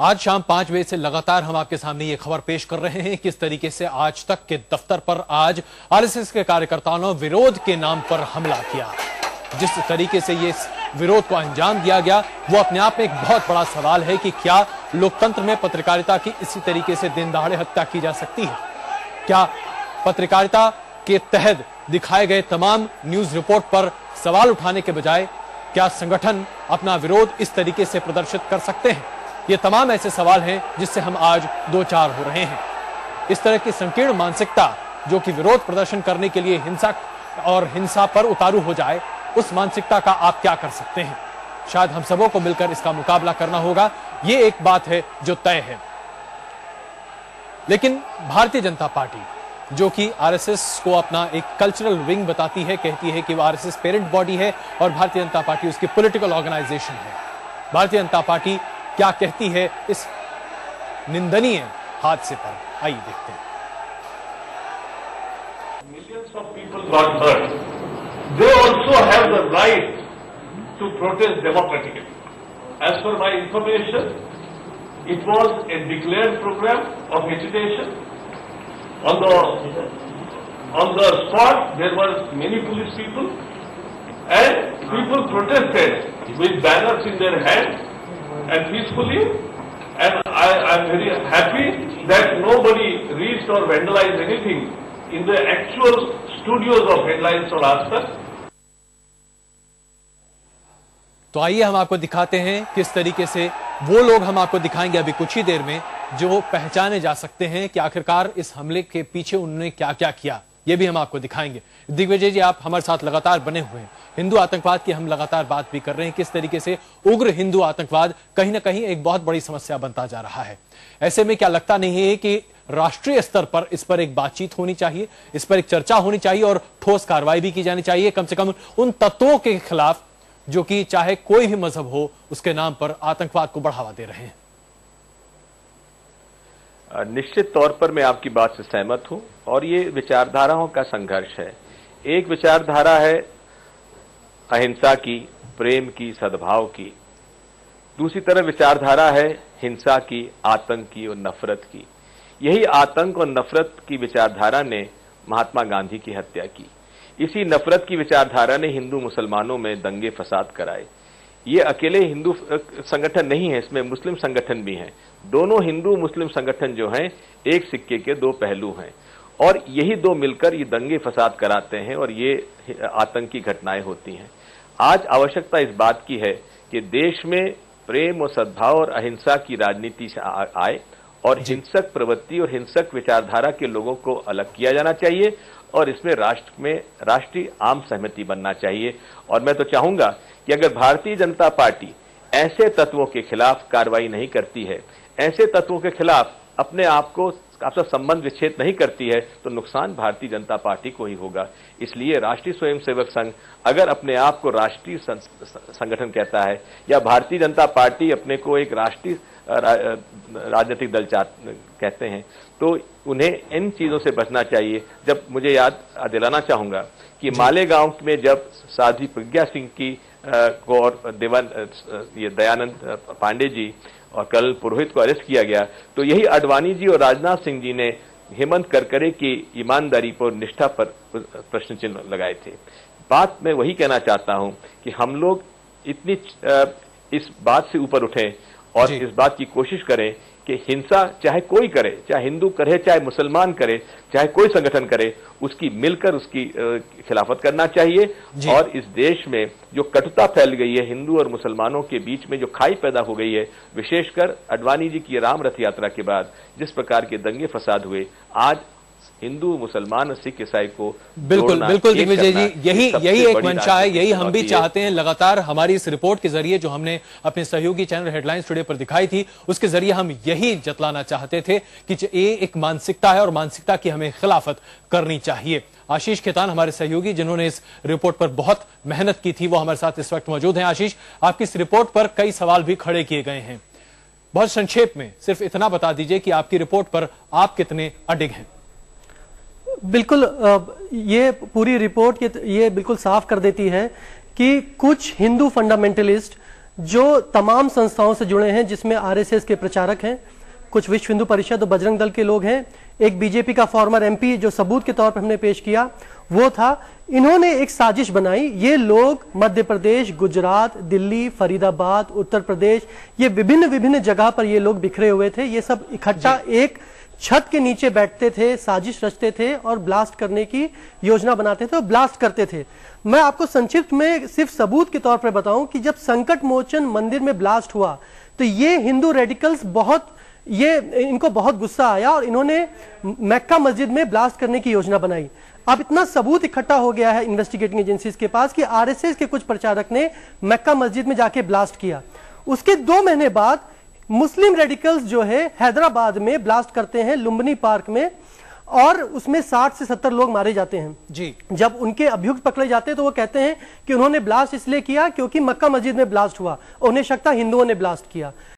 आज शाम 5 बजे से लगातार हम आपके सामने ये खबर पेश कर रहे हैं किस तरीके से आज तक के दफ्तर पर आज आरएसएस के कार्यकर्ताओं ने विरोध के नाम पर हमला किया। जिस तरीके से ये विरोध को अंजाम दिया गया वो अपने आप में एक बहुत बड़ा सवाल है कि क्या लोकतंत्र में पत्रकारिता की इसी तरीके से दिन दहाड़े हत्या की जा सकती है? क्या पत्रकारिता के तहत दिखाए गए तमाम न्यूज रिपोर्ट पर सवाल उठाने के बजाय क्या संगठन अपना विरोध इस तरीके से प्रदर्शित कर सकते हैं? ये तमाम ऐसे सवाल हैं जिससे हम आज दो चार हो रहे हैं। इस तरह की संकीर्ण मानसिकता जो कि विरोध प्रदर्शन करने के लिए हिंसा पर उतारू हो जाए, उस मानसिकता का आप क्या कर सकते हैं? शायद हम सबों को मिलकर इसका मुकाबला करना होगा, ये एक बात है जो तय है। लेकिन भारतीय जनता पार्टी जो कि आरएसएस को अपना एक कल्चरल विंग बताती है, कहती है कि वो आरएसएस पेरेंट बॉडी है और भारतीय जनता पार्टी उसकी पॉलिटिकल ऑर्गेनाइजेशन है। भारतीय जनता पार्टी क्या कहती है इस निंदनीय हादसे पर? आइए देखते हैं। Millions of people got hurt. They also have the right to protest democratically. As per my information, it was a declared program of agitation. On the spot, there were many police people, and people protested with banners in their hands and peacefully. And I am very happy that nobody reached or vandalized anything in the actual studios of Headlines or Aaj Tak. तो आइए हम आपको दिखाते हैं किस तरीके से वो लोग हम आपको दिखाएंगे अभी कुछ ही देर में जो पहचाने जा सकते हैं कि आखिरकार इस हमले के पीछे उन्होंने क्या क्या किया, ये भी हम आपको दिखाएंगे। दिग्विजय जी, आप हमारे साथ लगातार बने हुए हैं। हिंदू आतंकवाद की हम लगातार बात भी कर रहे हैं, किस तरीके से उग्र हिंदू आतंकवाद कहीं ना कहीं एक बहुत बड़ी समस्या बनता जा रहा है। ऐसे में क्या लगता नहीं है कि राष्ट्रीय स्तर पर इस पर एक बातचीत होनी चाहिए, इस पर एक चर्चा होनी चाहिए और ठोस कार्रवाई भी की जानी चाहिए, कम से कम उन तत्वों के खिलाफ जो कि चाहे कोई भी मजहब हो उसके नाम पर आतंकवाद को बढ़ावा दे रहे हैं? निश्चित तौर पर मैं आपकी बात से सहमत हूं और ये विचारधाराओं का संघर्ष है। एक विचारधारा है अहिंसा की, प्रेम की, सद्भाव की। दूसरी तरफ विचारधारा है हिंसा की, आतंक की और नफरत की। यही आतंक और नफरत की विचारधारा ने महात्मा गांधी की हत्या की। इसी नफरत की विचारधारा ने हिंदू मुसलमानों में दंगे फसाद कराए। ये अकेले हिंदू संगठन नहीं है, इसमें मुस्लिम संगठन भी हैं। दोनों हिंदू मुस्लिम संगठन जो हैं एक सिक्के के दो पहलू हैं और यही दो मिलकर ये दंगे फसाद कराते हैं और ये आतंकी घटनाएं होती हैं। आज आवश्यकता इस बात की है कि देश में प्रेम और सद्भाव और अहिंसा की राजनीति से आए और हिंसक प्रवृत्ति और हिंसक विचारधारा के लोगों को अलग किया जाना चाहिए और इसमें राष्ट्र में राष्ट्रीय आम सहमति बनना चाहिए। और मैं तो चाहूंगा कि अगर भारतीय जनता पार्टी ऐसे तत्वों के खिलाफ कार्रवाई नहीं करती है, ऐसे तत्वों के खिलाफ अपने आप को आपसे संबंध विच्छेद नहीं करती है, तो नुकसान भारतीय जनता पार्टी को ही होगा। इसलिए राष्ट्रीय स्वयंसेवक संघ अगर अपने आप को राष्ट्रीय संगठन कहता है या भारतीय जनता पार्टी अपने को एक राष्ट्रीय राजनीतिक दल कहते हैं, तो उन्हें इन चीजों से बचना चाहिए। जब मुझे याद दिलाना चाहूंगा कि मालेगांव में जब साध्वी प्रज्ञा सिंह की को और दयानंद पांडे जी और कर्नल पुरोहित को अरेस्ट किया गया, तो यही अडवाणी जी और राजनाथ सिंह जी ने हेमंत करकरे की ईमानदारी पर, निष्ठा पर प्रश्न चिन्ह लगाए थे। बात मैं वही कहना चाहता हूं कि हम लोग इतनी इस बात से ऊपर उठें और इस बात की कोशिश करें कि हिंसा चाहे कोई करे, चाहे हिंदू करे, चाहे मुसलमान करे, चाहे कोई संगठन करे, उसकी मिलकर उसकी खिलाफत करना चाहिए। और इस देश में जो कटुता फैल गई है, हिंदू और मुसलमानों के बीच में जो खाई पैदा हो गई है, विशेषकर अडवाणी जी की राम रथ यात्रा के बाद जिस प्रकार के दंगे फसाद हुए, आज हिंदू, मुसलमान और सिख ईसाई को बिल्कुल दिग्विजय जी, यही एक मंशा है, यही हम भी चाहते हैं। लगातार हमारी इस रिपोर्ट के जरिए जो हमने अपने सहयोगी चैनल हेडलाइंस टुडे पर दिखाई थी, उसके जरिए हम यही जतलाना चाहते थे कि ये एक मानसिकता है और मानसिकता की हमें खिलाफत करनी चाहिए। आशीष खेतान हमारे सहयोगी जिन्होंने इस रिपोर्ट पर बहुत मेहनत की थी, वो हमारे साथ इस वक्त मौजूद हैं। आशीष, आपकी इस रिपोर्ट पर कई सवाल भी खड़े किए गए हैं, बहुत संक्षेप में सिर्फ इतना बता दीजिए कि आपकी रिपोर्ट पर आप कितने अडिग हैं? बिल्कुल, ये पूरी रिपोर्ट ये बिल्कुल साफ कर देती है कि कुछ हिंदू फंडामेंटलिस्ट जो तमाम संस्थाओं से जुड़े हैं, जिसमें आरएसएस के प्रचारक हैं, कुछ विश्व हिंदू परिषद और बजरंग दल के लोग हैं, एक बीजेपी का फॉर्मर एमपी जो सबूत के तौर पर हमने पेश किया वो था। इन्होंने एक साजिश बनाई। ये लोग मध्य प्रदेश, गुजरात, दिल्ली, फरीदाबाद, उत्तर प्रदेश, ये विभिन्न जगह पर ये लोग बिखरे हुए थे। ये सब इकट्ठा एक छत के नीचे बैठते थे, साजिश रचते थे और ब्लास्ट करने की योजना बनाते थे और ब्लास्ट करते थे। मैं आपको संक्षिप्त में सिर्फ सबूत के तौर पर बताऊं कि जब संकट मोचन मंदिर में ब्लास्ट हुआ तो ये हिंदू रेडिकल्स इनको बहुत गुस्सा आया और इन्होंने मक्का मस्जिद में ब्लास्ट करने की योजना बनाई। अब इतना सबूत इकट्ठा हो गया है इन्वेस्टिगेटिंग एजेंसीज के पास कि आरएसएस के कुछ प्रचारक ने मक्का मस्जिद में जाके ब्लास्ट किया। उसके 2 महीने बाद मुस्लिम रेडिकल्स जो है हैदराबाद में ब्लास्ट करते हैं लुम्बिनी पार्क में और उसमें 60 से 70 लोग मारे जाते हैं जी। जब उनके अभियुक्त पकड़े जाते हैं तो वो कहते हैं कि उन्होंने ब्लास्ट इसलिए किया क्योंकि मक्का मस्जिद में ब्लास्ट हुआ, उन्हें शक था हिंदुओं ने ब्लास्ट किया।